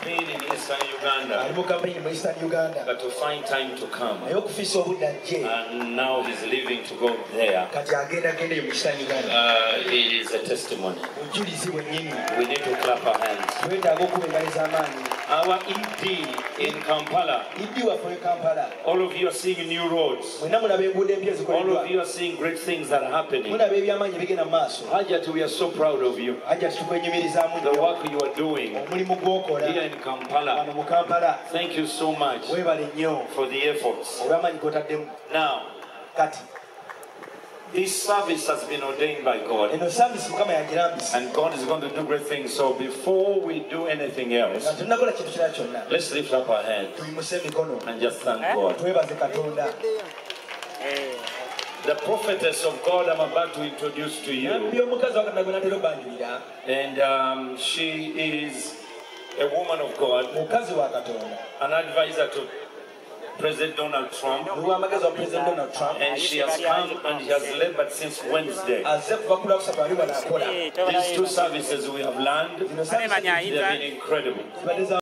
campaign in Eastern Uganda. But to find time to come. And now he's leaving to go there. It is a testimony. We need to clap our hands. Our ED in Kampala. All of you are seeing new roads. All of you are seeing great things that are happening. Hajat, we are so proud of you. The work you are doing here in Kampala. Thank you so much for the efforts. Now, this service has been ordained by God. And God is going to do great things. So before we do anything else, let's lift up our hands and just thank God. The prophetess of God I'm about to introduce to you. And she is a woman of God, an advisor to President Donald Trump, and she has come and she has labored since Wednesday. These two services we have learned, they have been incredible.